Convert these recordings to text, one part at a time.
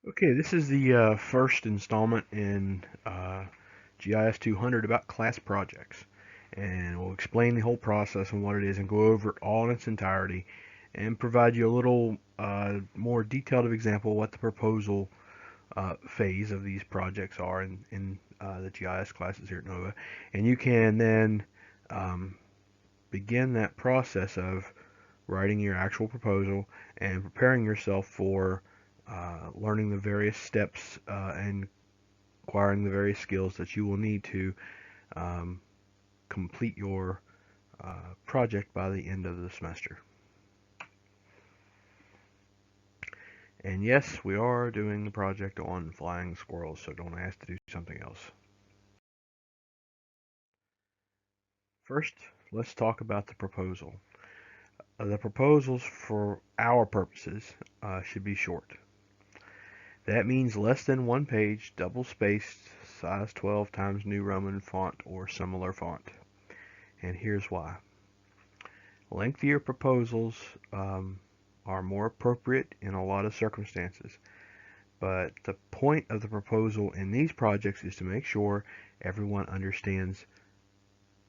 Okay, this is the first installment in GIS 200 about class projects. And we'll explain the whole process and what it is and go over it all in its entirety and provide you a little more detailed example of what the proposal phase of these projects are in the GIS classes here at NOVA. And you can then um, begin that process of writing your actual proposal and preparing yourself for learning the various steps and acquiring the various skills that you will need to um, complete your project by the end of the semester. And yes, we are doing the project on flying squirrels, so don't ask to do something else. First, let's talk about the proposal. The proposals for our purposes should be short. That means less than one page, double spaced, size 12 times New Roman font or similar font. And here's why. Lengthier proposals are more appropriate in a lot of circumstances, but the point of the proposal in these projects is to make sure everyone understands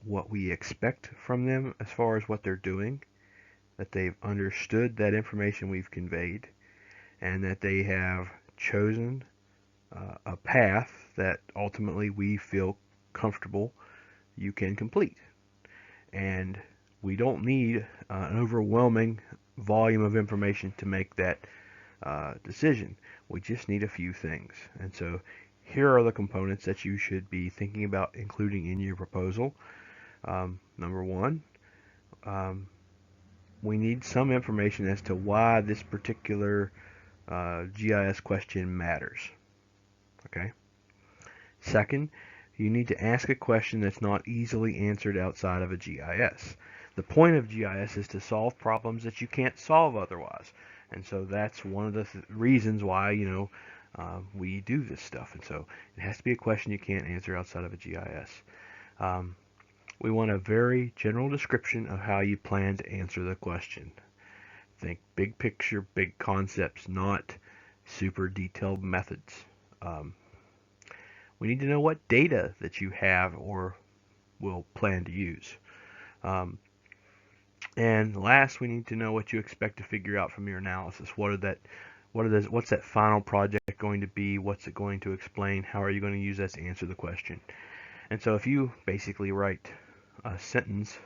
what we expect from them as far as what they're doing, that they've understood that information we've conveyed, and that they have chosen a path that ultimately we feel comfortable you can complete. And we don't need an overwhelming volume of information to make that decision. We just need a few things. And so here are the components that you should be thinking about including in your proposal. Number one, um, we need some information as to why this particular GIS question matters. Okay. Second, you need to ask a question that's not easily answered outside of a GIS. The point of GIS is to solve problems that you can't solve otherwise. And so that's one of the reasons why, we do this stuff. And so it has to be a question you can't answer outside of a GIS. Um, we want a very general description of how you plan to answer the question. Think big picture, big concepts, not super detailed methods. Um, we need to know what data that you have or will plan to use. Um, and last, we need to know what you expect to figure out from your analysis. What's that final project going to be? What's it going to explain? How are you going to use that to answer the question? And so if you basically write a sentence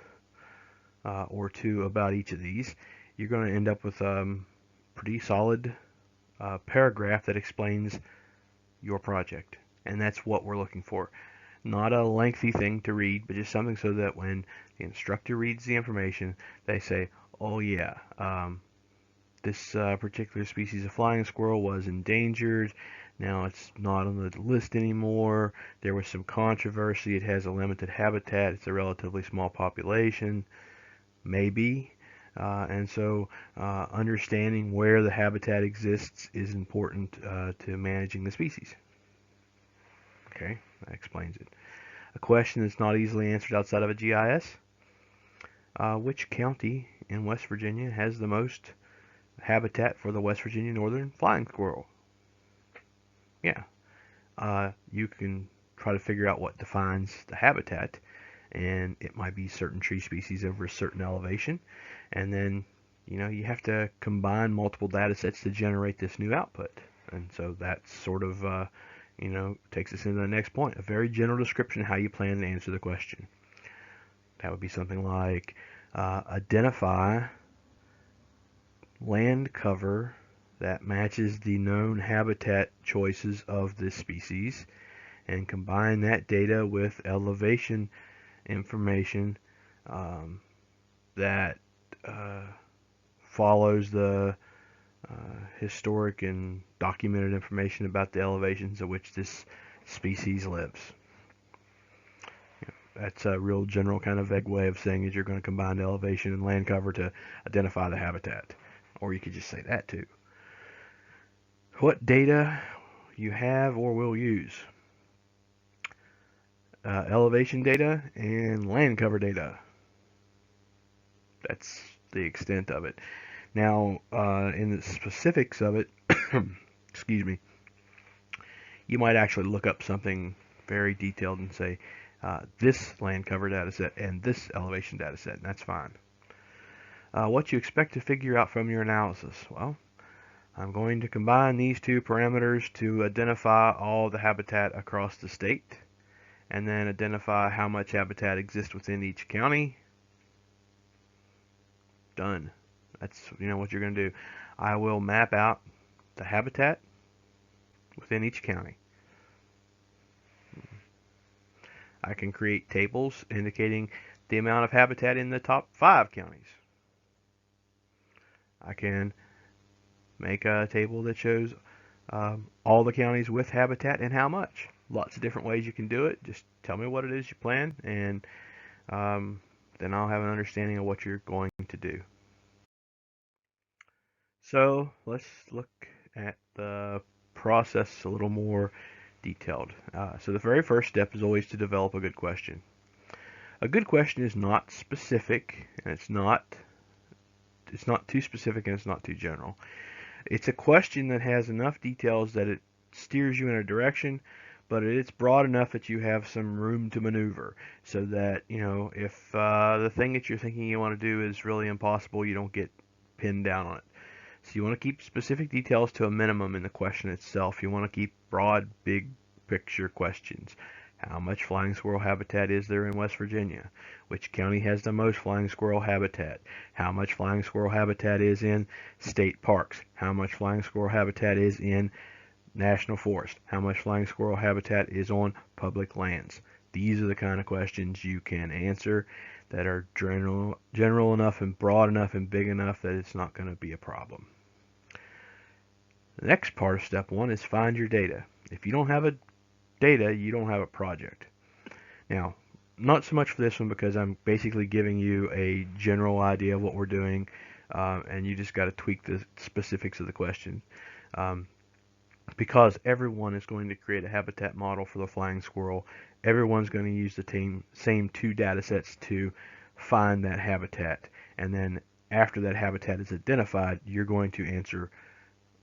or two about each of these, you're going to end up with a pretty solid paragraph that explains your project. And that's what we're looking for. Not a lengthy thing to read, but just something so that when the instructor reads the information, they say, oh yeah, this particular species of flying squirrel was endangered. Now it's not on the list anymore. There was some controversy. It has a limited habitat. It's a relatively small population, maybe. And so understanding where the habitat exists is important to managing the species. Okay, that explains it. A question that's not easily answered outside of a GIS. Which county in West Virginia has the most habitat for the West Virginia northern flying squirrel? Yeah, you can try to figure out what defines the habitat, and it might be certain tree species over a certain elevation, and then you have to combine multiple data sets to generate this new output. And so that sort of takes us into the next point, a very general description of how you plan to answer the question. That would be something like identify land cover that matches the known habitat choices of this species and combine that data with elevation information that follows the historic and documented information about the elevations at which this species lives. That's a real general kind of vague way of saying is you're going to combine elevation and land cover to identify the habitat. Or you could just say that too. What data you have or will use. Elevation data and land cover data. That's the extent of it. Now, in the specifics of it, excuse me, you might actually look up something very detailed and say, this land cover data set and this elevation data set, and that's fine. What you expect to figure out from your analysis? Well, I'm going to combine these two parameters to identify all the habitat across the state, and then identify how much habitat exists within each county. Done. That's what you're going to do. I will map out the habitat within each county. I can create tables indicating the amount of habitat in the top 5 counties. I can make a table that shows all the counties with habitat and how much. Lots of different ways you can do it. Just tell me what it is you plan, and then I'll have an understanding of what you're going to do. So let's look at the process a little more detailed. So the very first step is always to develop a good question. A good question is not specific, and it's not too specific, and it's not too general. It's a question that has enough details that it steers you in a direction, but it's broad enough that you have some room to maneuver, so that if the thing that you're thinking you want to do is really impossible, you don't get pinned down on it. So you want to keep specific details to a minimum in the question itself. You want to keep broad, big picture questions. How much flying squirrel habitat is there in West Virginia? Which county has the most flying squirrel habitat? How much flying squirrel habitat is in state parks? How much flying squirrel habitat is in national forest? How much flying squirrel habitat is on public lands? These are the kind of questions you can answer that are general enough and broad enough and big enough that it's not going to be a problem. The next part of step 1 is find your data. If you don't have a data, you don't have a project. Now, not so much for this one, because I'm basically giving you a general idea of what we're doing, and you just got to tweak the specifics of the question. Because everyone is going to create a habitat model for the flying squirrel, everyone's going to use the same 2 data sets to find that habitat. And then after that habitat is identified, you're going to answer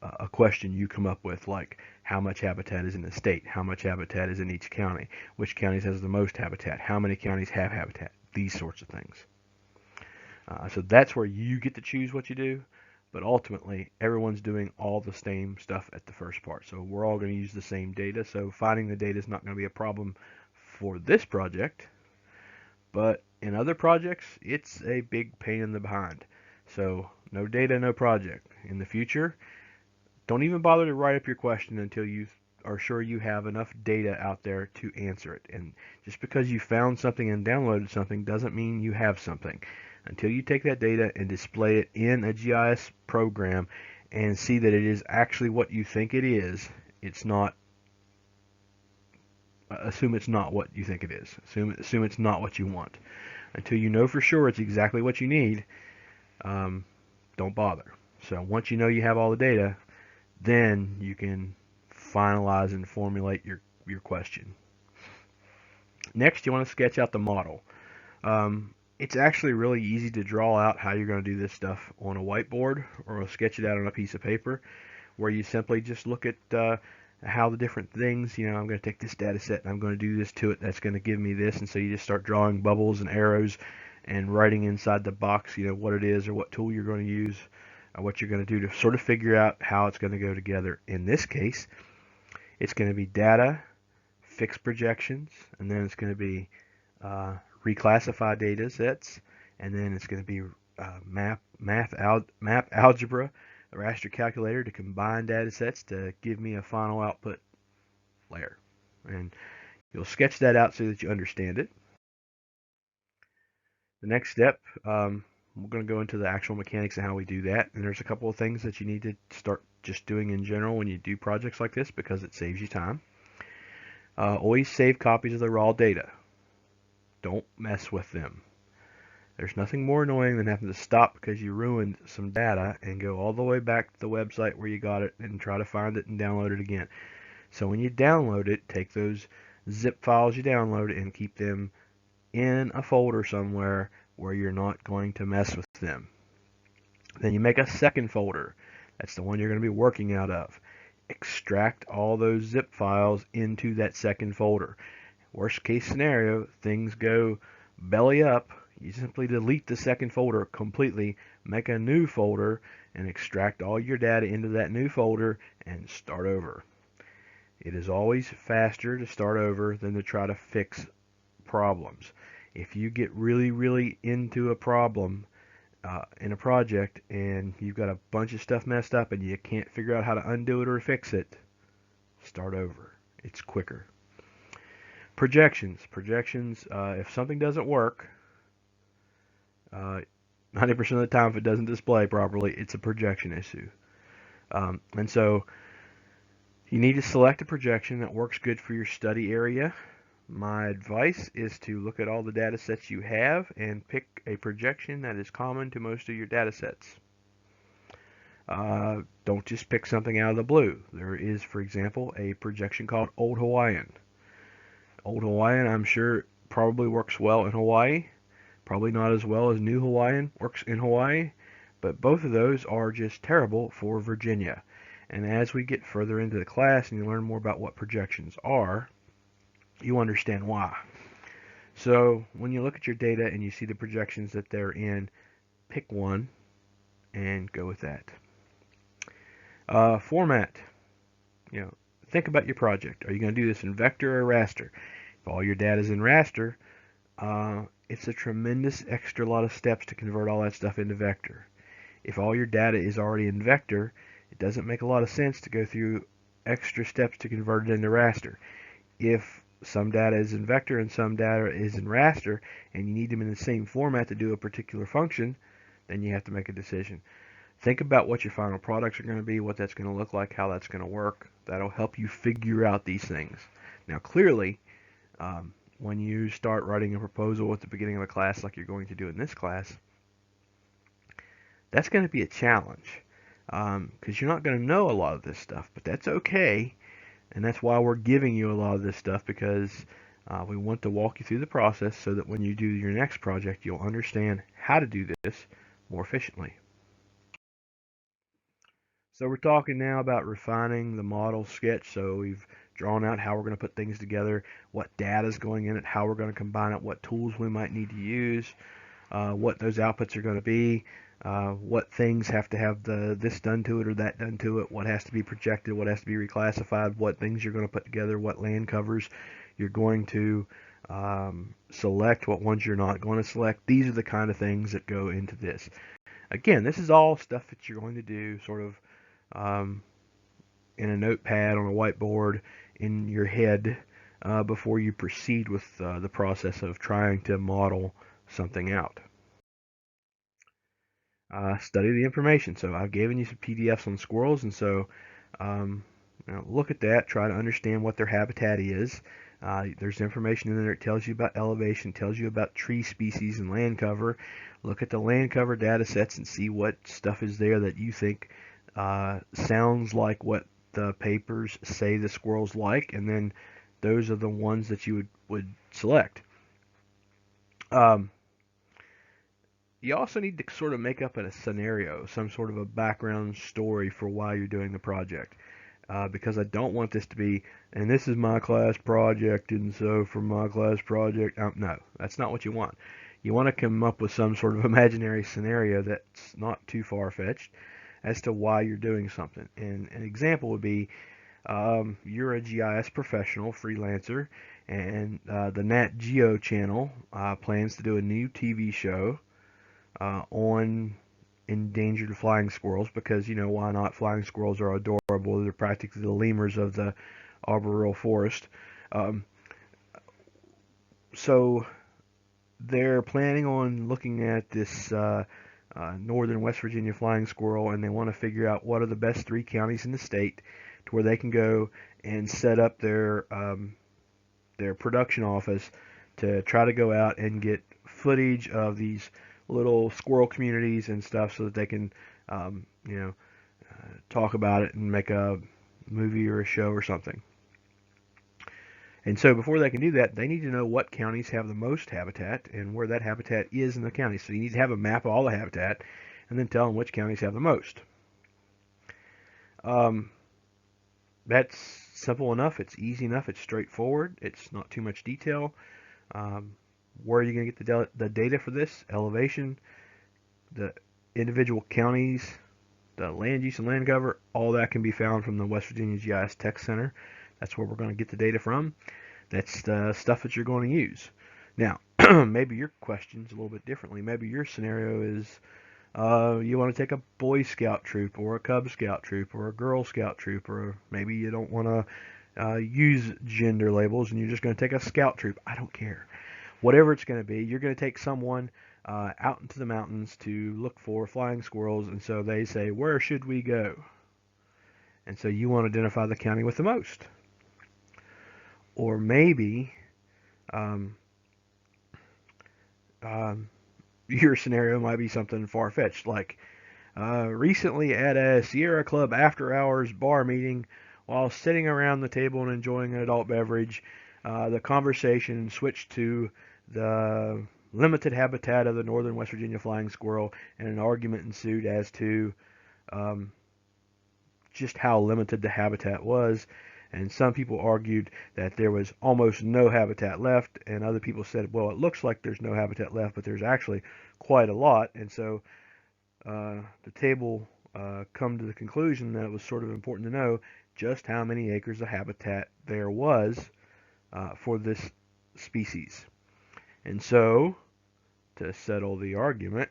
a question you come up with, like how much habitat is in the state, how much habitat is in each county, which counties has the most habitat, how many counties have habitat, these sorts of things. So that's where you get to choose what you do, but ultimately everyone's doing all the same stuff at the first part. So we're all going to use the same data, so finding the data is not going to be a problem for this project, but in other projects it's a big pain in the behind. So no data, no project. In the future, don't even bother to write up your question until you are sure you have enough data out there to answer it. And just because you found something and downloaded something doesn't mean you have something. Until you take that data and display it in a GIS program and see that it is actually what you think it is, it's not. Assume it's not what you think it is. Assume it's not what you want. Until you know for sure it's exactly what you need, don't bother. So once you know you have all the data, then you can finalize and formulate your question. Next, you want to sketch out the model. It's actually really easy to draw out how you're going to do this stuff on a whiteboard, or sketch it out on a piece of paper, where you simply just look at how the different things, I'm going to take this data set and I'm going to do this to it, that's going to give me this, and so you just start drawing bubbles and arrows and writing inside the box, what it is or what tool you're going to use, what you're going to do to sort of figure out how it's going to go together. In this case, it's going to be data, fixed projections, and then it's going to be reclassify data sets, and then it's going to be map algebra, a raster calculator to combine data sets to give me a final output layer. And you'll sketch that out so that you understand it. The next step, we're going to go into the actual mechanics of how we do that. And there's a couple of things that you need to start just doing in general when you do projects like this, because it saves you time. Always save copies of the raw data. Don't mess with them. There's nothing more annoying than having to stop because you ruined some data and go all the way back to the website where you got it and try to find it and download it again. So when you download it, take those zip files you download and keep them in a folder somewhere where you're not going to mess with them. Then you make a second folder. That's the one you're going to be working out of. extract all those zip files into that second folder. Worst case scenario, things go belly up. You simply delete the second folder completely, make a new folder, and extract all your data into that new folder and start over. It is always faster to start over than to try to fix problems. If you get really into a problem in a project and you've got a bunch of stuff messed up and you can't figure out how to undo it or fix it, start over. It's quicker. Projections. If something doesn't work, 90% of the time if it doesn't display properly, it's a projection issue. And so you need to select a projection that works good for your study area. My advice is to look at all the data sets you have and pick a projection that is common to most of your data sets. Don't just pick something out of the blue. There is, for example, a projection called Old Hawaiian. Old Hawaiian, I'm sure, probably works well in Hawaii. Probably not as well as New Hawaiian works in Hawaii, but both of those are just terrible for Virginia. And as we get further into the class and you learn more about what projections are, you understand why. So when you look at your data and you see the projections that they're in, pick one and go with that. Format. Think about your project. Are you going to do this in vector or raster? If all your data is in raster, it's a tremendous extra lot of steps to convert all that stuff into vector. If all your data is already in vector, it doesn't make a lot of sense to go through extra steps to convert it into raster. If some data is in vector and some data is in raster, and you need them in the same format to do a particular function, then you have to make a decision. Think about what your final products are going to be, what that's going to look like, how that's going to work. That'll help you figure out these things. Now, clearly, when you start writing a proposal at the beginning of a class like you're going to do in this class, that's going to be a challenge because you're not going to know a lot of this stuff, but that's okay. And that's why we're giving you a lot of this stuff, because we want to walk you through the process so that when you do your next project, you'll understand how to do this more efficiently. So we're talking now about refining the model sketch. So we've drawn out how we're going to put things together, what data is going in it, how we're going to combine it, what tools we might need to use, what those outputs are going to be, what things have to have this done to it or that done to it, what has to be projected, what has to be reclassified, what things you're going to put together, what land covers you're going to select, what ones you're not going to select. These are the kind of things that go into this. Again, this is all stuff that you're going to do sort of in a notepad, on a whiteboard, in your head before you proceed with the process of trying to model something out. Study the information. So I've given you some PDFs on squirrels, and so look at that. Try to understand what their habitat is. There's information in there that tells you about elevation, tells you about tree species and land cover. Look at the land cover data sets and see what stuff is there that you think sounds like what the papers say the squirrels like, and then those are the ones that you would select. You also need to sort of make up a scenario, some sort of a background story for why you're doing the project. Because I don't want this to be, and this is my class project, and so for my class project, no, that's not what you want. You want to come up with some sort of imaginary scenario that's not too far-fetched as to why you're doing something. And an example would be you're a GIS professional, freelancer, and the Nat Geo channel plans to do a new TV show on endangered flying squirrels, because why not? Flying squirrels are adorable. They're practically the lemurs of the arboreal forest. So they're planning on looking at this northern West Virginia flying squirrel, and they want to figure out what are the best 3 counties in the state to where they can go and set up their production office to try to go out and get footage of these little squirrel communities and stuff, so that they can talk about it and make a movie or a show or something. And so before they can do that, they need to know what counties have the most habitat and where that habitat is in the county. So you need to have a map of all the habitat and then tell them which counties have the most. that's simple enough. It's easy enough. It's straightforward. It's not too much detail. Um, where are you going to get the data for this? Elevation, the individual counties, the land use and land cover, all that can be found from the West Virginia GIS Tech Center. That's where we're going to get the data from. That's the stuff that you're going to use. Now, maybe your question's a little bit differently. Maybe your scenario is you want to take a Boy Scout troop or a Cub Scout troop or a Girl Scout troop, or maybe you don't want to use gender labels and you're just going to take a Scout troop. I don't care. Whatever it's going to be, you're going to take someone out into the mountains to look for flying squirrels, and so they say, where should we go? And so you want to identify the county with the most. Or maybe um, um, your scenario might be something far-fetched, like recently at a Sierra Club after-hours bar meeting, while sitting around the table and enjoying an adult beverage, the conversation switched to the limited habitat of the northern West Virginia flying squirrel, and an argument ensued as to um, just how limited the habitat was. And some people argued that there was almost no habitat left, and other people said, well, it looks like there's no habitat left, but there's actually quite a lot. And so the table come to the conclusion that it was sort of important to know just how many acres of habitat there was for this species. And so, to settle the argument,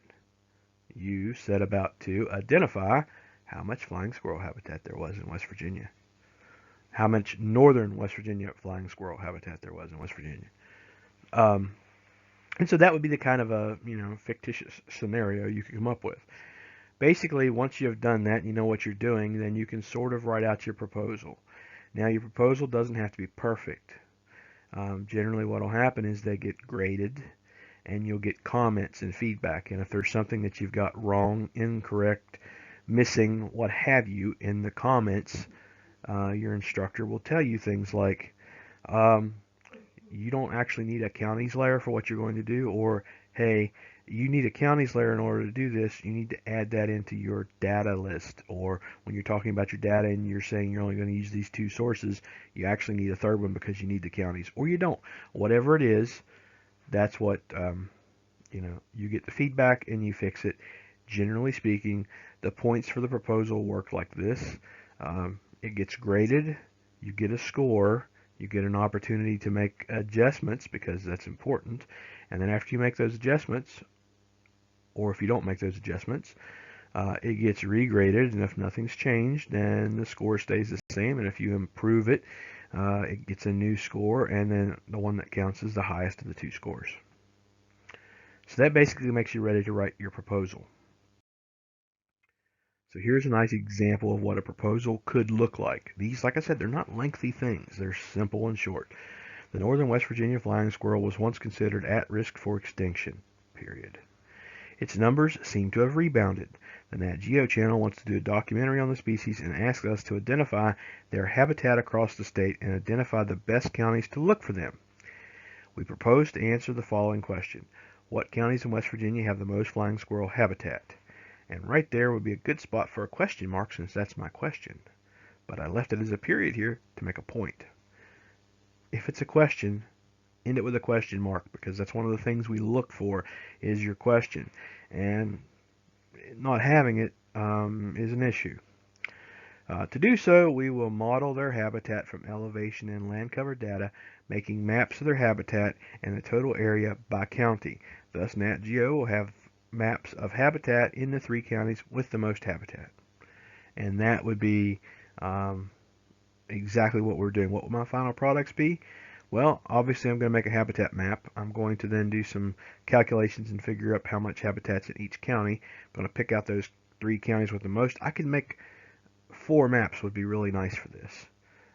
you set about to identify how much flying squirrel habitat there was in West Virginia. How much northern West Virginia flying squirrel habitat there was in West Virginia. Um, and so that would be the kind of a fictitious scenario you could come up with. Basically, once you have done that and you know what you're doing, then you can sort of write out your proposal. Now, your proposal doesn't have to be perfect. Generally, what will happen is they get graded, and you'll get comments and feedback. And if there's something that you've got wrong, incorrect, missing, what have you, in the comments, your instructor will tell you things like, um, you don't actually need a counties layer for what you're going to do, or hey, you need a counties layer in order to do this. You need to add that into your data list. Or when you're talking about your data and you're saying you're only going to use these two sources, you actually need a third one because you need the counties, or you don't. Whatever it is, that's what you get the feedback and you fix it. Generally speaking, the points for the proposal work like this. It gets graded, you get a score, you get an opportunity to make adjustments because that's important, and then after you make those adjustments, or if you don't make those adjustments, it gets regraded, and if nothing's changed, then the score stays the same, and if you improve it, it gets a new score, and then the one that counts is the highest of the two scores. So that basically makes you ready to write your proposal. So here's a nice example of what a proposal could look like. These, like I said, they're not lengthy things. They're simple and short. The northern West Virginia flying squirrel was once considered at risk for extinction, period. Its numbers seem to have rebounded. The Nat Geo channel wants to do a documentary on the species and asks us to identify their habitat across the state and identify the best counties to look for them. We propose to answer the following question. What counties in West Virginia have the most flying squirrel habitat? And right there would be a good spot for a question mark since that's my question. But I left it as a period here to make a point. If it's a question, end it with a question mark because that's one of the things we look for is your question. And not having it is an issue. To do so, we will model their habitat from elevation and land cover data, making maps of their habitat and the total area by county. Thus, Nat Geo will have maps of habitat in the 3 counties with the most habitat. And that would be exactly what we're doing. What will my final products be? Well, obviously I'm going to make a habitat map. I'm going to then do some calculations and figure out how much habitat's in each county. I'm going to pick out those 3 counties with the most. I could make 4 maps would be really nice for this.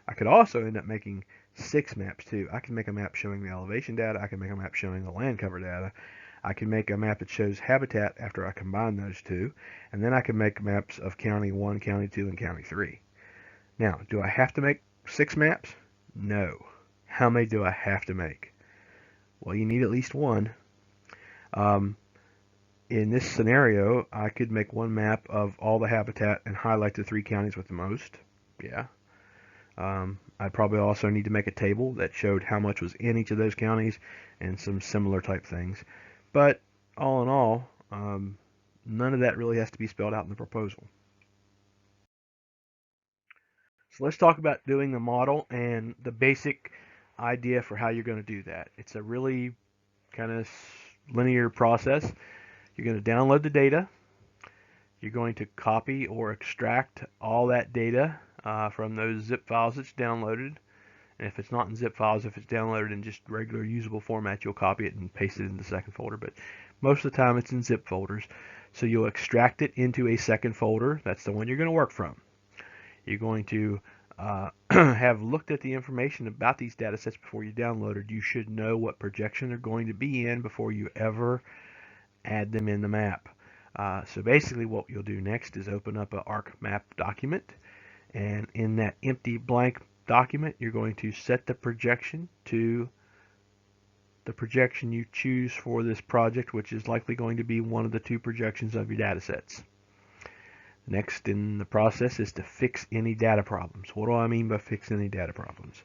I could also end up making 6 maps too. I can make a map showing the elevation data. I can make a map showing the land cover data. I can make a map that shows habitat after I combine those two, and then I can make maps of County 1, County 2, and County 3. Now, do I have to make 6 maps? No. How many do I have to make? Well, you need at least one. In this scenario, I could make one map of all the habitat and highlight the 3 counties with the most. Yeah. I'd probably also need to make a table that showed how much was in each of those counties and some similar type things. But all in all, none of that really has to be spelled out in the proposal. So let's talk about doing the model and the basic idea for how you're going to do that. It's a really kind of linear process. You're going to download the data. You're going to copy or extract all that data from those zip files that's downloaded. And if it's not in zip files, if it's downloaded in just regular usable format, you'll copy it and paste it in the second folder. But most of the time it's in zip folders. So you'll extract it into a second folder. That's the one you're going to work from. You're going to have looked at the information about these data sets before you download it. You should know what projection they're going to be in before you ever add them in the map. So basically what you'll do next is open up an ArcMap document, and in that empty blank document you're going to set the projection to the projection you choose for this project, which is likely going to be one of the two projections of your data sets. Next in the process is to fix any data problems. What do I mean by fix any data problems?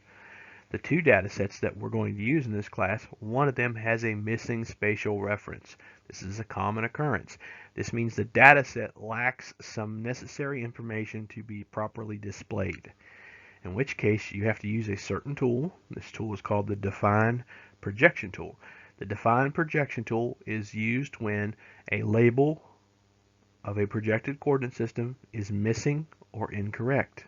The two data sets that we're going to use in this class, one of them has a missing spatial reference. This is a common occurrence. This means the data set lacks some necessary information to be properly displayed, in which case you have to use a certain tool. This tool is called the Define Projection tool. The Define Projection tool is used when a label of a projected coordinate system is missing or incorrect.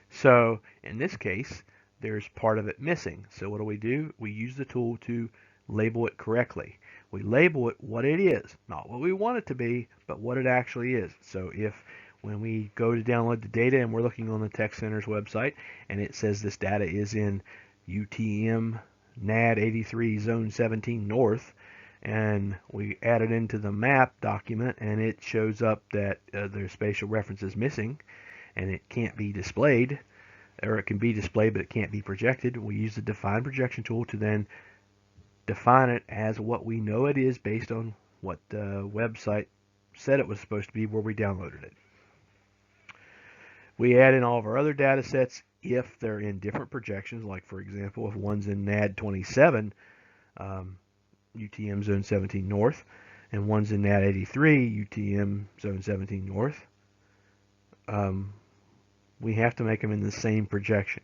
So in this case, there's part of it missing. So what do? We use the tool to label it correctly. We label it what it is, not what we want it to be, but what it actually is. So if when we go to download the data and we're looking on the Tech Center's website and it says this data is in UTM NAD 83 Zone 17 North, and we add it into the map document and it shows up that their spatial reference is missing and it can't be displayed, or it can be displayed but it can't be projected, we use the Define Projection tool to then define it as what we know it is based on what the website said it was supposed to be where we downloaded it. We add in all of our other data sets if they're in different projections, like for example if one's in NAD 27 UTM Zone 17 North, and one's in NAD 83 UTM Zone 17 North. We have to make them in the same projection.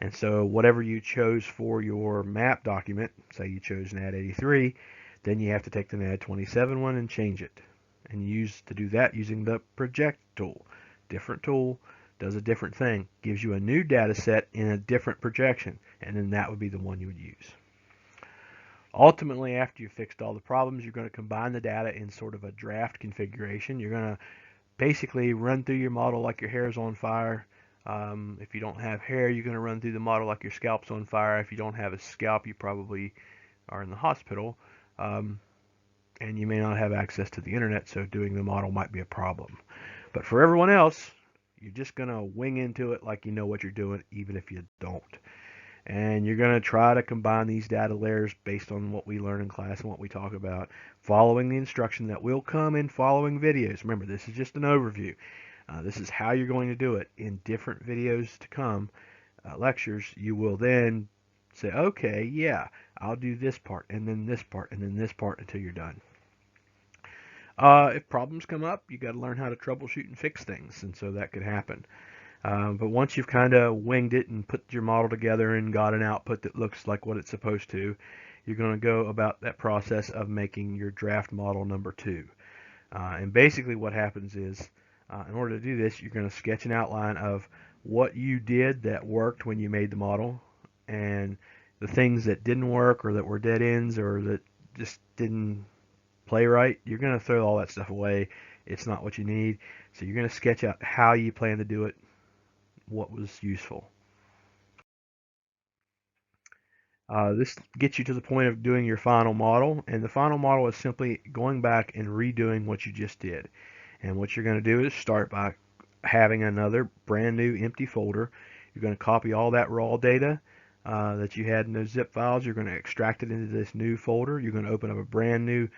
And so whatever you chose for your map document, say you chose NAD 83, then you have to take the NAD 27 one and change it. And to do that using the Project tool. Different tool, does a different thing, gives you a new data set in a different projection, and then that would be the one you would use. Ultimately, after you've fixed all the problems, you're going to combine the data in sort of a draft configuration. You're going to basically run through your model like your hair is on fire. If you don't have hair, you're going to run through the model like your scalp's on fire. If you don't have a scalp, you probably are in the hospital. And you may not have access to the internet, so doing the model might be a problem. But for everyone else, you're just going to wing into it like you know what you're doing, even if you don't. And you're going to try to combine these data layers based on what we learn in class and what we talk about, following the instruction that will come in following videos. Remember, this is just an overview. This is how you're going to do it. In different videos to come, lectures, you will then say, okay, yeah, I'll do this part, and then this part, and then this part until you're done. If problems come up, you got to learn how to troubleshoot and fix things, and so that could happen. But once you've kind of winged it and put your model together and got an output that looks like what it's supposed to, you're going to go about that process of making your draft model number 2. And basically what happens is, in order to do this, you're going to sketch an outline of what you did that worked when you made the model, and the things that didn't work or that were dead ends or that just didn't play right. You're going to throw all that stuff away. It's not what you need. So you're going to sketch out how you plan to do it, what was useful. This gets you to the point of doing your final model, and the final model is simply going back and redoing what you just did. And what you're going to do is start by having another brand new empty folder. You're going to copy all that raw data that you had in those zip files. You're going to extract it into this new folder. You're going to open up a brand new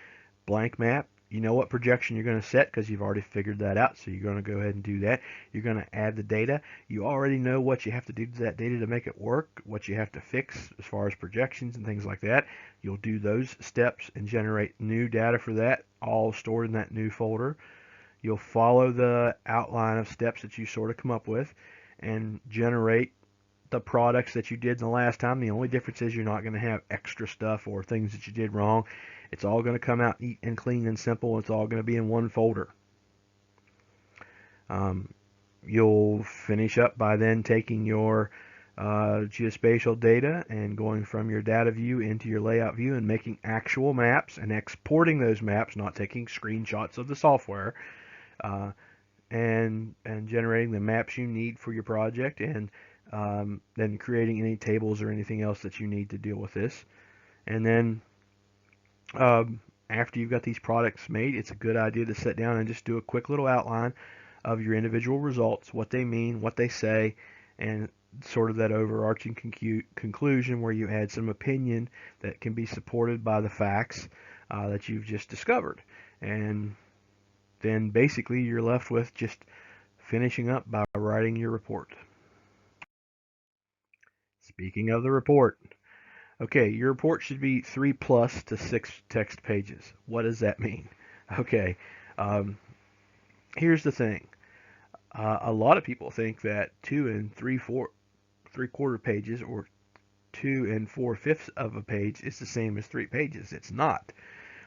blank map You know what projection you're going to set because you've already figured that out. So you're going to go ahead and do that. You're going to add the data. You already know what you have to do to that data to make it work, what you have to fix as far as projections and things like that. You'll do those steps and generate new data for that, all stored in that new folder. You'll follow the outline of steps that you sort of come up with and generate the products that you did the last time. The only difference is you're not going to have extra stuff or things that you did wrong. It's all going to come out neat and clean and simple. It's all going to be in one folder. Um, you'll finish up by then taking your geospatial data and going from your data view into your layout view and making actual maps and exporting those maps, not taking screenshots of the software, uh, and generating the maps you need for your project, and then creating any tables or anything else that you need to deal with this. And then after you've got these products made, it's a good idea to sit down and just do a quick little outline of your individual results, what they mean, what they say, and sort of that overarching conclusion where you add some opinion that can be supported by the facts that you've just discovered. And then basically you're left with just finishing up by writing your report. Speaking of the report, okay, your report should be 3 plus to 6 text pages. What does that mean? Okay, um, here's the thing. A lot of people think that 2 and 3/4 pages or 2 and 4/5 of a page is the same as 3 pages. It's not.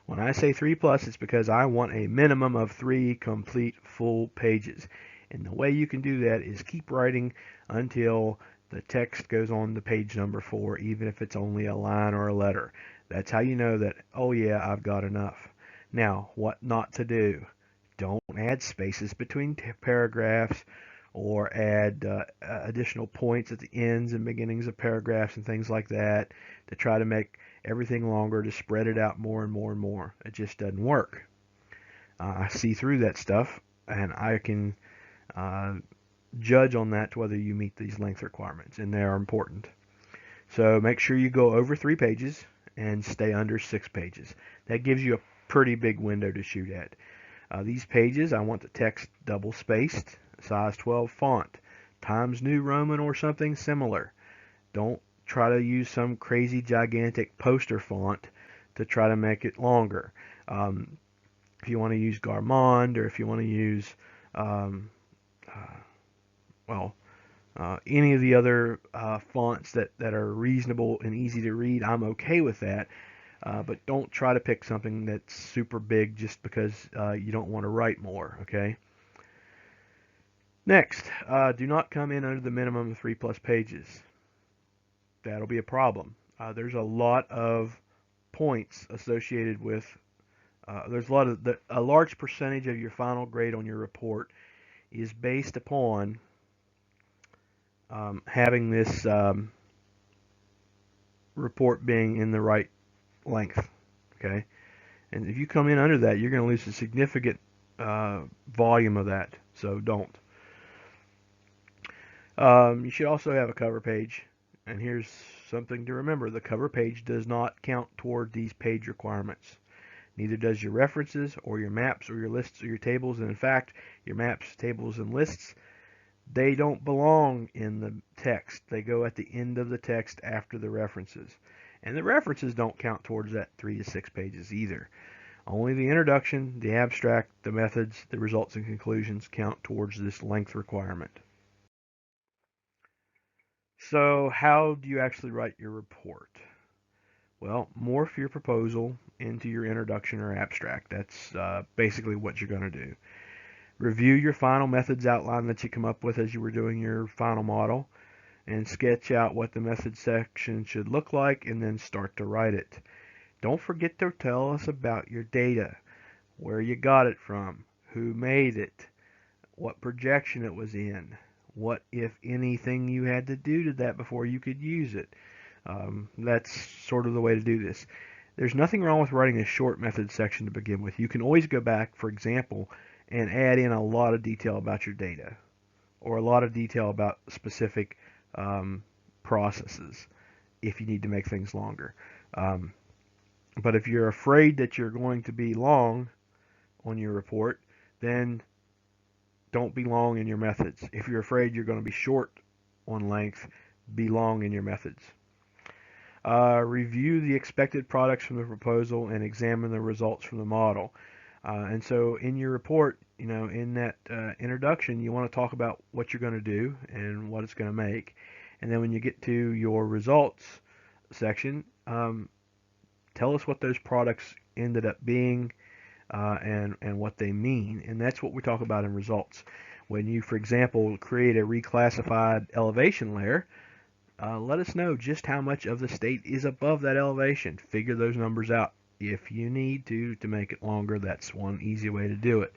When I say 3 plus, it's because I want a minimum of 3 complete full pages. And the way you can do that is keep writing until the text goes on to page number 4, even if it's only a line or a letter. That's how you know that, oh yeah, I've got enough. Now, what not to do? Don't add spaces between paragraphs or add additional points at the ends and beginnings of paragraphs and things like that to try to make everything longer, to spread it out more and more and more. It just doesn't work. I see through that stuff, and I can uh, judge on that whether you meet these length requirements, and they are important. So make sure you go over 3 pages and stay under 6 pages. That gives you a pretty big window to shoot at. These pages, I want the text double spaced, size 12 font, Times New Roman or something similar. Don't try to use some crazy gigantic poster font to try to make it longer. If you want to use Garmond, or if you want to use, um, uh, well, any of the other fonts that are reasonable and easy to read, I'm okay with that. But don't try to pick something that's super big just because you don't want to write more, okay? Next, do not come in under the minimum of 3 plus pages. That'll be a problem. There's a lot of points associated with, there's a large percentage of your final grade on your report is based upon having this report being in the right length, okay? And if you come in under that, you're going to lose a significant volume of that, so don't. You should also have a cover page, and here's something to remember. The cover page does not count toward these page requirements. Neither does your references or your maps or your lists or your tables, and in fact, your maps, tables, and lists, they don't belong in the text. They go at the end of the text after the references. And the references don't count towards that 3 to 6 pages either. Only the introduction, the abstract, the methods, the results and conclusions count towards this length requirement. So how do you actually write your report? Well, morph your proposal into your introduction or abstract. That's basically what you're going to do. Review your final methods outline that you come up with as you were doing your final model, and sketch out what the method section should look like, and then start to write it. Don't forget to tell us about your data, where you got it from, who made it, what projection it was in, what, if anything, you had to do to that before you could use it. That's sort of the way to do this. There's nothing wrong with writing a short method section to begin with. You can always go back, for example, and add in a lot of detail about your data, or a lot of detail about specific processes if you need to make things longer. But if you're afraid that you're going to be long, on your report, then don't be long in your methods. If you're afraid you're going to be short on length, be long in your methods. Review the expected products from the proposal and examine the results from the model. And so in your report, in that introduction, you want to talk about what you're going to do and what it's going to make. And then when you get to your results section, tell us what those products ended up being, and what they mean. And that's what we talk about in results. When you, for example, create a reclassified elevation layer, let us know just how much of the state is above that elevation. Figure those numbers out if you need to make it longer. That's one easy way to do it.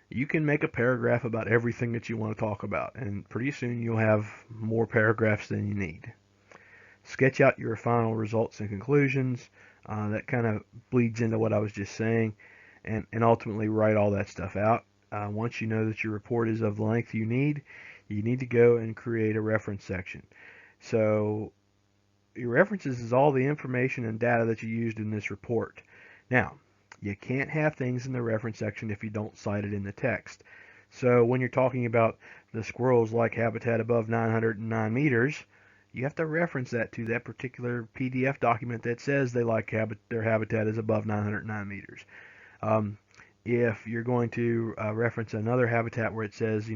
You can make a paragraph about everything that you want to talk about, and pretty soon you'll have more paragraphs than you need. Sketch out your final results and conclusions. That kind of bleeds into what I was just saying, and ultimately write all that stuff out. Once you know that your report is of the length you need to go and create a reference section. So your references is all the information and data that you used in this report. Now, you can't have things in the reference section if you don't cite it in the text. So when you're talking about the squirrels like habitat above 909 meters, you have to reference that to that particular PDF document that says they like their habitat is above 909 meters. If you're going to reference another habitat where it says,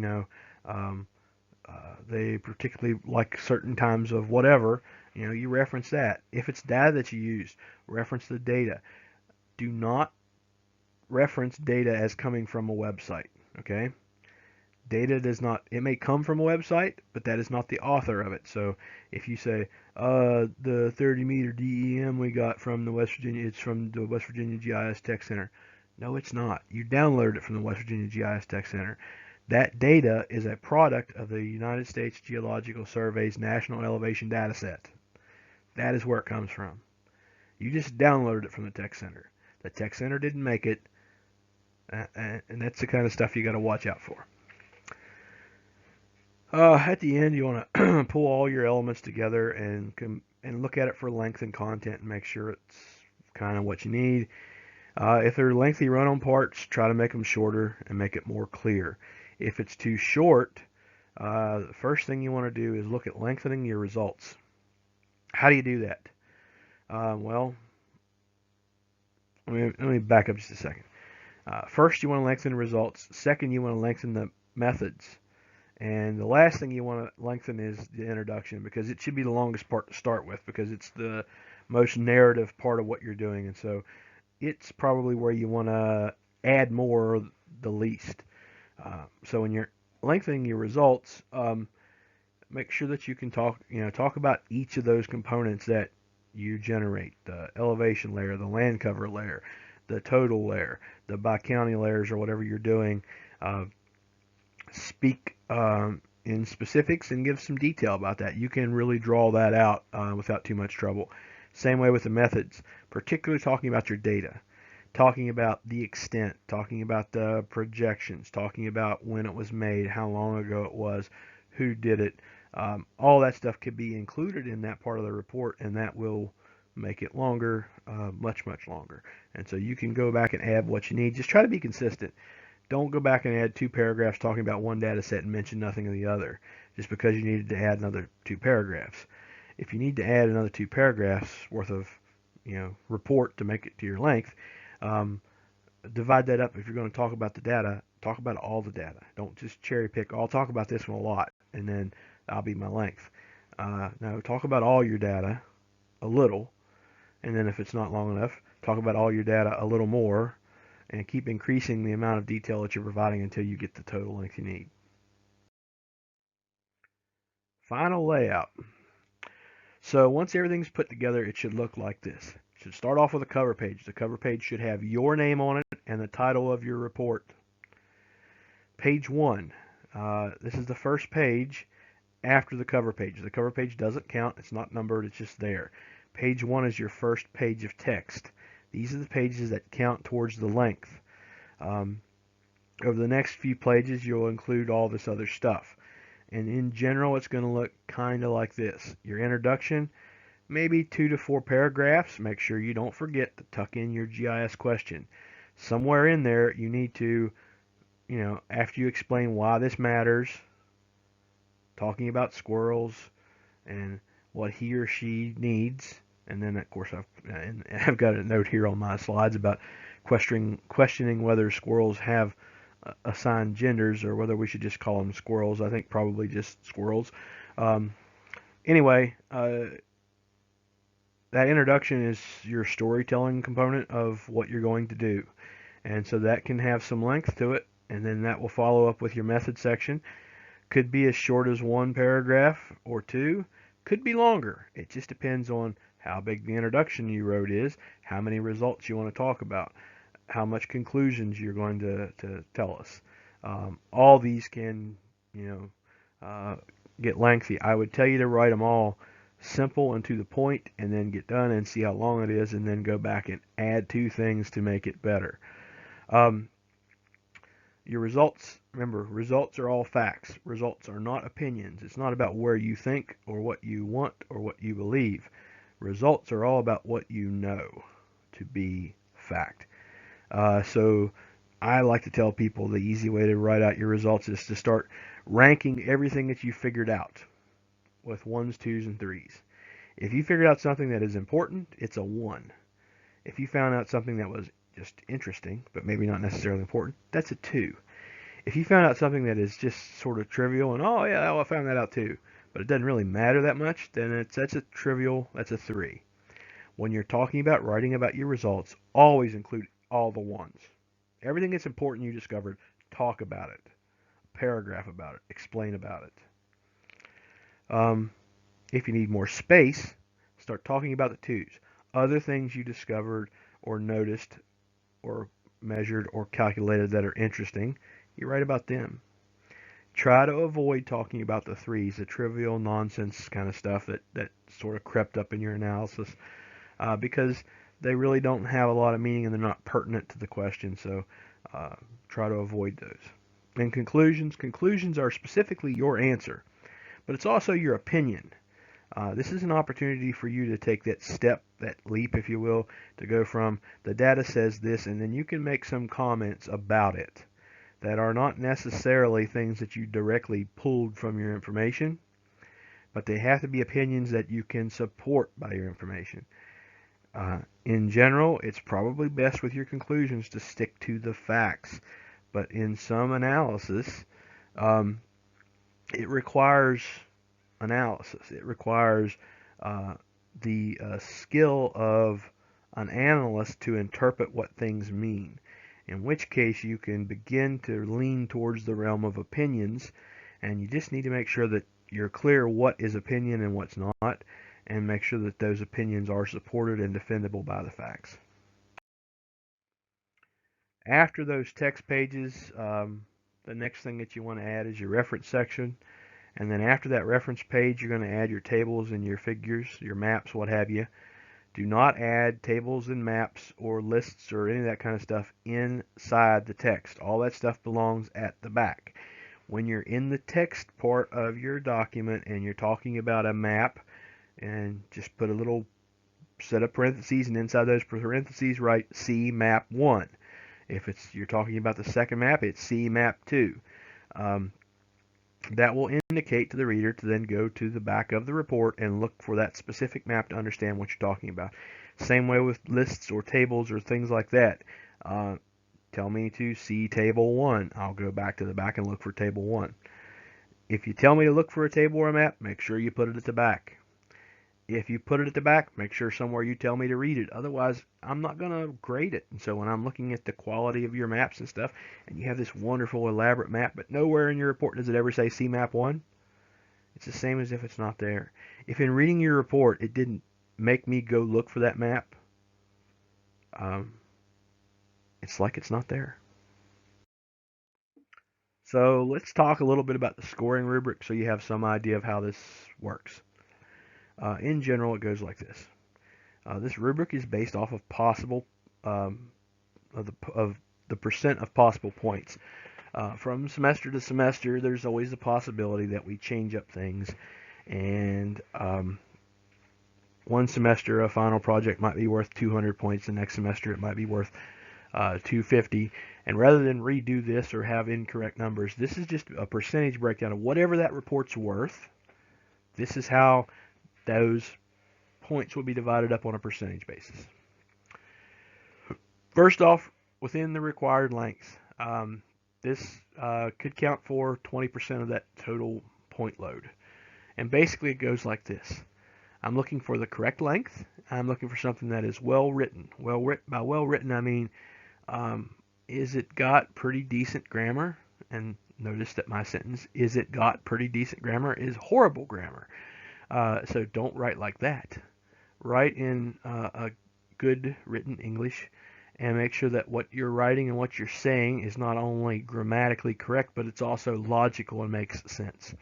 they particularly like certain times of whatever, you reference that. If it's data that you use, reference the data. Do not reference data as coming from a website, okay? Data does not, it may come from a website, but that is not the author of it. So if you say, the 30-meter DEM we got from it's from the West Virginia GIS Tech Center. No, it's not. You downloaded it from the West Virginia GIS Tech Center. That data is a product of the United States Geological Survey's National Elevation Dataset. That is where it comes from. You just downloaded it from the Tech Center. The Tech Center didn't make it, and that's the kind of stuff you got to watch out for. At the end, you want to pull all your elements together and look at it for length and content and make sure it's kind of what you need. If they're lengthy run-on parts, try to make them shorter and make it more clear. If it's too short, the first thing you want to do is look at lengthening your results. How do you do that? Well, let me back up just a second. First, you want to lengthen the results. Second, you want to lengthen the methods. And the last thing you want to lengthen is the introduction, because it should be the longest part to start with, because it's the most narrative part of what you're doing. And so it's probably where you want to add more the least. So when you're lengthening your results, make sure that you can talk about each of those components that you generate: the elevation layer, the land cover layer, the total layer, the by county layers, or whatever you're doing. Speak in specifics and give some detail about that. You can really draw that out without too much trouble. Same way with the methods, particularly talking about your data, talking about the extent, talking about the projections, talking about when it was made, how long ago it was, who did it. All that stuff could be included in that part of the report, and that will make it longer, much, much longer. And so you can go back and add what you need. Just try to be consistent. Don't go back and add 2 paragraphs talking about one data set and mention nothing of the other, just because you needed to add another 2 paragraphs. If you need to add another 2 paragraphs worth of report to make it to your length, divide that up. If you're going to talk about the data, talk about all the data. Don't just cherry pick. I'll talk about this one a lot, and then that'll be my length. No, talk about all your data a little, and then if it's not long enough, talk about all your data a little more, and keep increasing the amount of detail that you're providing until you get the total length you need. Final layout. So once everything's put together, it should look like this. It should start off with a cover page. The cover page should have your name on it and the title of your report. Page 1. This is the first page after the cover page. The cover page doesn't count. It's not numbered. It's just there. Page 1 is your first page of text. These are the pages that count towards the length. Over the next few pages, you'll include all this other stuff. And in general, it's going to look kind of like this. Your introduction, maybe 2 to 4 paragraphs. Make sure you don't forget to tuck in your GIS question. Somewhere in there, you need to, after you explain why this matters, talking about squirrels and what he or she needs, and then of course I've got a note here on my slides about questioning whether squirrels have assigned genders or whether we should just call them squirrels. I think probably just squirrels. Um, anyway, that introduction is your storytelling component of what you're going to do. And so that can have some length to it, and then that will follow up with your method section. Could be as short as one paragraph or two, could be longer. It just depends on how big the introduction you wrote is, how many results you want to talk about, how much conclusions you're going to tell us. All these can, get lengthy. I would tell you to write them all simple and to the point, and then get done and see how long it is, and then go back and add two things to make it better. Um, your results, remember, results are all facts. Results are not opinions. It's not about where you think or what you want or what you believe. Results are all about what you know to be fact. So I like to tell people the easy way to write out your results is to start ranking everything that you figured out with ones, twos, and threes. If you figured out something that is important, it's a 1. If you found out something that was just interesting, but maybe not necessarily important, that's a 2. If you found out something that is just sort of trivial and, oh yeah, I found that out too, but it doesn't really matter that much, then that's a trivial, that's a 3. When you're talking about writing about your results, always include all the ones. Everything that's important you discovered, talk about it. Paragraph about it. Explain about it. If you need more space, start talking about the twos. Other things you discovered or noticed or measured or calculated that are interesting, you write about them. Try to avoid talking about the threes, the trivial nonsense kind of stuff that sort of crept up in your analysis, because they really don't have a lot of meaning and they're not pertinent to the question. So uh, try to avoid those. And conclusions are specifically your answer, but it's also your opinion. This is an opportunity for you to take that step, that leap, if you will, to go from the data says this, and then you can make some comments about it that are not necessarily things that you directly pulled from your information, but they have to be opinions that you can support by your information. In general, it's probably best with your conclusions to stick to the facts, but in some analysis, um, it requires analysis. It requires the skill of an analyst to interpret what things mean, in which case you can begin to lean towards the realm of opinions, and you just need to make sure that you're clear what is opinion and what's not, and make sure that those opinions are supported and defendable by the facts. After those text pages, the next thing that you want to add is your reference section. And then after that reference page, you're going to add your tables and your figures, your maps, what have you. Do not add tables and maps or lists or any of that kind of stuff inside the text. All that stuff belongs at the back. When you're in the text part of your document and you're talking about a map, and just put a little set of parentheses, and inside those parentheses write C map 1. If you're talking about the second map, it's C map 2. Um, that will indicate to the reader to then go to the back of the report and look for that specific map to understand what you're talking about. Same way with lists or tables or things like that. Tell me to see table 1. I'll go back to the back and look for table 1. If you tell me to look for a table or a map, make sure you put it at the back. If you put it at the back, make sure somewhere you tell me to read it. Otherwise, I'm not going to grade it. And so when I'm looking at the quality of your maps and stuff, and you have this wonderful elaborate map, but nowhere in your report does it ever say C map 1, it's the same as if it's not there. If in reading your report it didn't make me go look for that map, um, it's like it's not there. So let's talk a little bit about the scoring rubric so you have some idea of how this works. In general, it goes like this. This rubric is based off of possible um, of the percent of possible points. From semester to semester, there's always the possibility that we change up things, and one semester a final project might be worth 200 points, the next semester it might be worth 250. And rather than redo this or have incorrect numbers, this is just a percentage breakdown of whatever that report's worth. This is how those points will be divided up on a percentage basis. First off, within the required length, this could count for 20% of that total point load. And basically it goes like this. I'm looking for the correct length. I'm looking for something that is well written. By well written, I mean, is it got pretty decent grammar? And notice that my sentence, is it got pretty decent grammar, is horrible grammar. So don't write like that. Write in a good written English and make sure that what you're writing and what you're saying is not only grammatically correct, but it's also logical and makes sense.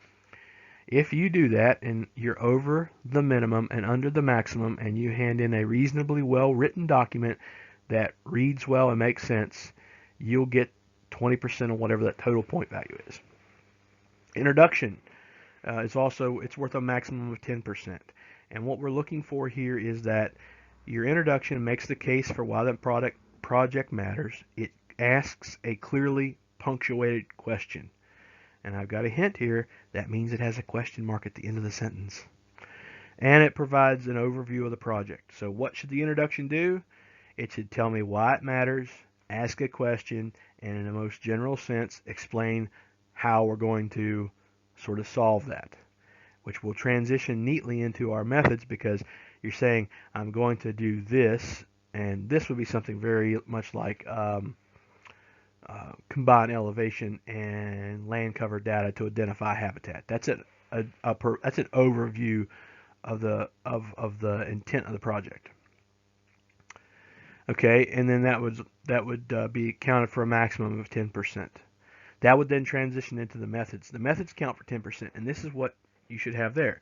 If you do that and you're over the minimum and under the maximum and you hand in a reasonably well written document that reads well and makes sense, you'll get 20% of whatever that total point value is. Introduction is also, it's worth a maximum of 10%. And what we're looking for here is that your introduction makes the case for why the project matters. It asks a clearly punctuated question. And I've got a hint here. That means it has a question mark at the end of the sentence. And it provides an overview of the project. So what should the introduction do? It should tell me why it matters, ask a question, and in the most general sense, explain how we're going to sort of solve that, which will transition neatly into our methods because you're saying, I'm going to do this, and this would be something very much like combine elevation and land cover data to identify habitat. That's that's an overview of the intent of the project. Okay, and then that would be counted for a maximum of 10%. That would then transition into the methods. The methods count for 10%, and this is what you should have there.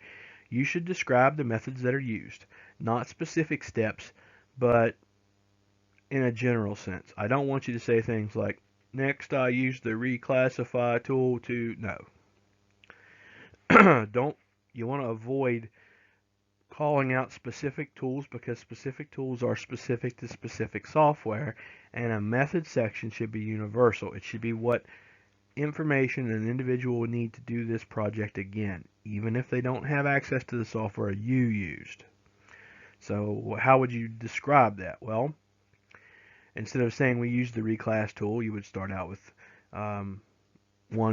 You should describe the methods that are used, not specific steps, but in a general sense. I don't want you to say things like, next I used the reclassify tool to, no. You want to avoid calling out specific tools because specific tools are specific to specific software, and a method section should be universal. It should be what information an individual would need to do this project again, even if they don't have access to the software you used. So how would you describe that? Well, instead of saying we use the reclass tool, you would start out with one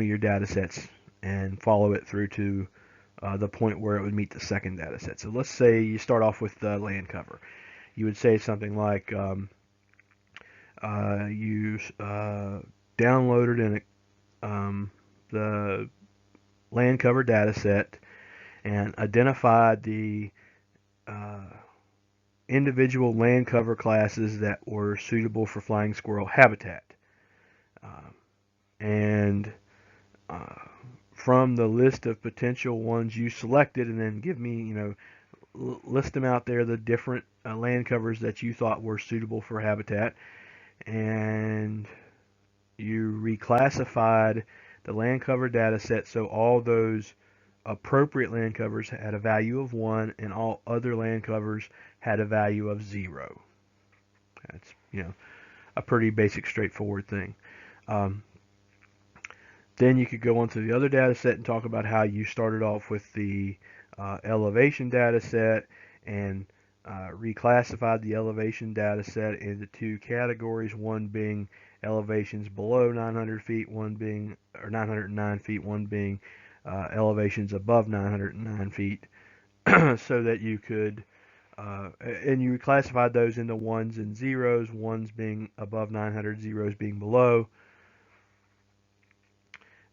of your data sets and follow it through to the point where it would meet the second data set. So let's say you start off with the land cover. You would say something like you downloaded the land cover data set and identified the individual land cover classes that were suitable for flying squirrel habitat. And from the list of potential ones you selected, and then give me, list them out there, the different land covers that you thought were suitable for habitat, and you reclassified the land cover data set so all those appropriate land covers had a value of 1 and all other land covers had a value of 0. That's, a pretty basic, straightforward thing. Then you could go on to the other data set and talk about how you started off with the elevation data set and reclassified the elevation data set into two categories, one being elevations below 900 feet, one being, or 909 feet, one being elevations above 909 feet, so that you could, and you classified those into ones and zeros, ones being above 900, zeros being below.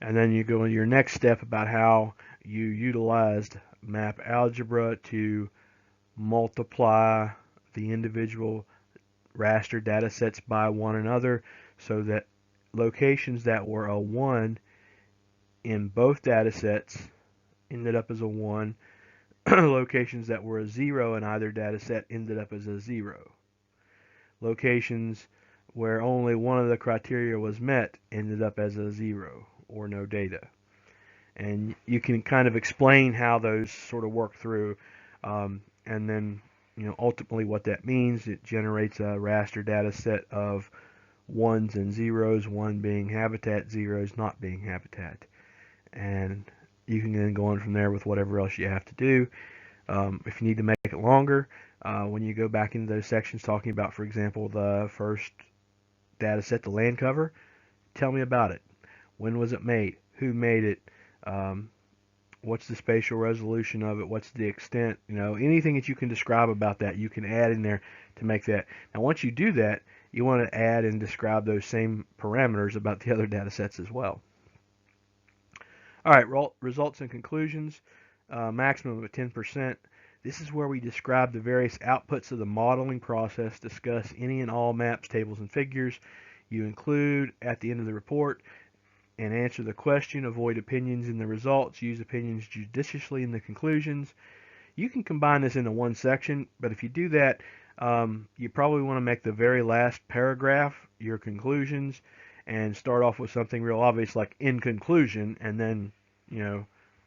And then you go into your next step about how you utilized map algebra to multiply the individual raster data sets by one another so that locations that were a 1 in both data sets ended up as a 1. Locations that were a 0 in either data set ended up as a 0. Locations where only one of the criteria was met ended up as a 0 or no data. And you can kind of explain how those sort of work through. and then ultimately what that means, it generates a raster data set of ones and zeros, one being habitat, zeros not being habitat. And you can then go on from there with whatever else you have to do. If you need to make it longer, when you go back into those sections talking about, for example, the first data set, the land cover, tell me about it. When was it made? Who made it? What's the spatial resolution of it? What's the extent? Anything that you can describe about that, you can add in there to make that. Now, once you do that, you want to add and describe those same parameters about the other data sets as well. All right, results and conclusions, maximum of 10%. This is where we describe the various outputs of the modeling process, discuss any and all maps, tables, and figures you include at the end of the report, and answer the question, avoid opinions in the results, use opinions judiciously in the conclusions. You can combine this into one section, but if you do that, you probably want to make the very last paragraph your conclusions and start off with something real obvious like in conclusion, and then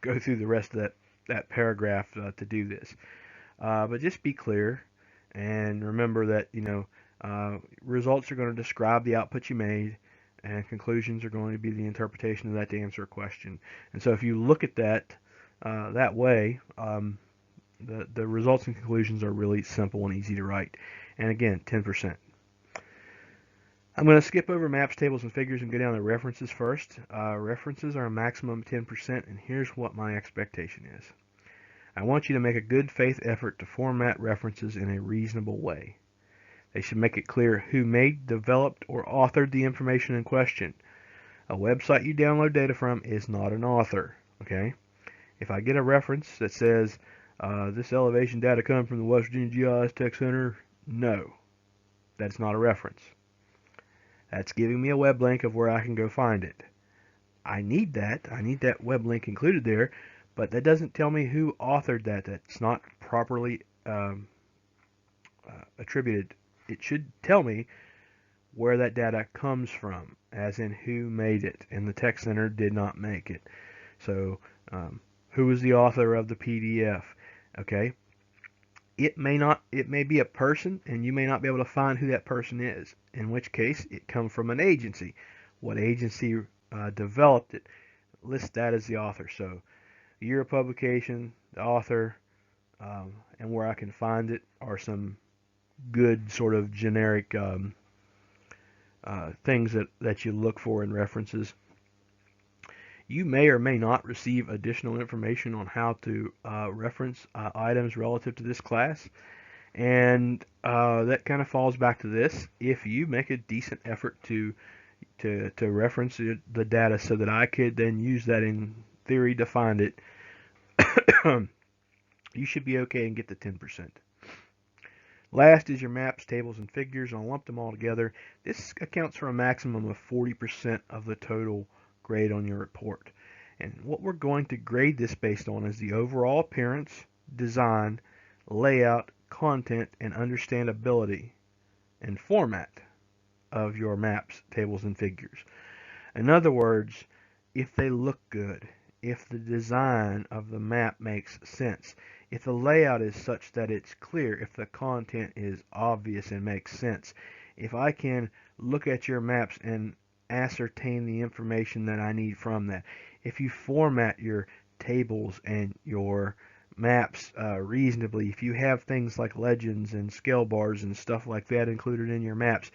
go through the rest of that paragraph to do this. But just be clear and remember that results are going to describe the output you made, and conclusions are going to be the interpretation of that to answer a question. And so if you look at that that way, the results and conclusions are really simple and easy to write. And again, 10%. I'm going to skip over maps, tables, and figures and go down to references first. References are a maximum 10%, and here's what my expectation is. I want you to make a good faith effort to format references in a reasonable way. They should make it clear who made, developed, or authored the information in question. A website you download data from is not an author, okay? If I get a reference that says, this elevation data comes from the West Virginia GIS Tech Center, no, that's not a reference. That's giving me a web link of where I can go find it. I need that web link included there, but that doesn't tell me who authored that. That's not properly attributed. It should tell me where that data comes from, as in who made it, and the Tech Center did not make it. So, who is the author of the PDF? Okay, it may be a person, and you may not be able to find who that person is, in which case it comes from an agency. What agency developed it? List that as the author. So, year of publication, the author, and where I can find it are some good sort of generic things that you look for in references. You may or may not receive additional information on how to reference items relative to this class, and that kind of falls back to this. If you make a decent effort to reference the data so that I could then use that in theory to find it, you should be okay and get the 10%. Last is your maps, tables, and figures. I'll lump them all together. This accounts for a maximum of 40% of the total grade on your report. And what we're going to grade this based on is the overall appearance, design, layout, content, and understandability and format of your maps, tables, and figures. In other words, if they look good, if the design of the map makes sense, if the layout is such that it's clear, if the content is obvious and makes sense, if I can look at your maps and ascertain the information that I need from that, if you format your tables and your maps reasonably, if you have things like legends and scale bars and stuff like that included in your maps,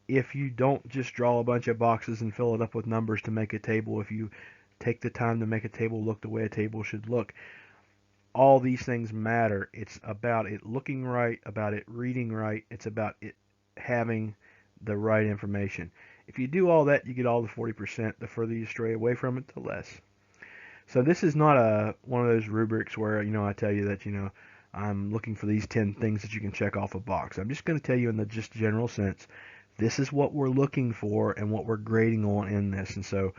if you don't just draw a bunch of boxes and fill it up with numbers to make a table, if you take the time to make a table look the way a table should look, all these things matter. It's about it looking right, about it reading right, it's about it having the right information. If you do all that, you get all the 40%. The further you stray away from it, the less. So this is not one of those rubrics where I tell you that I'm looking for these 10 things that you can check off a box. I'm just going to tell you in the just general sense, this is what we're looking for and what we're grading on in this. And so,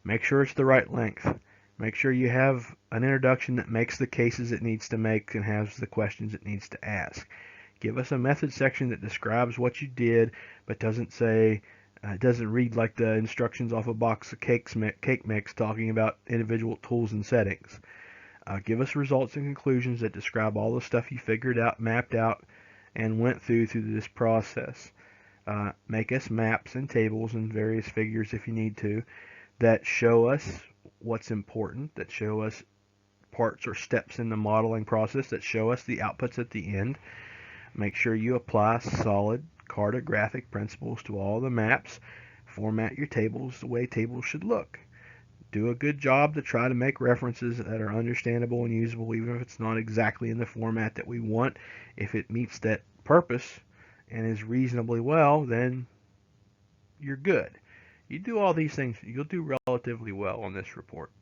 make sure it's the right length. Make sure you have an introduction that makes the cases it needs to make and has the questions it needs to ask. Give us a method section that describes what you did, but doesn't say, doesn't read like the instructions off a box of cake mix talking about individual tools and settings. Give us results and conclusions that describe all the stuff you figured out, mapped out, and went through this process. Make us maps and tables and various figures if you need to that show us what's important, that show us parts or steps in the modeling process, that show us the outputs at the end. Make sure you apply solid cartographic principles to all the maps. Format your tables the way tables should look. Do a good job to try to make references that are understandable and usable, even if it's not exactly in the format that we want. If it meets that purpose and is reasonably well, then you're good. You do all these things, you'll do relatively well on this report.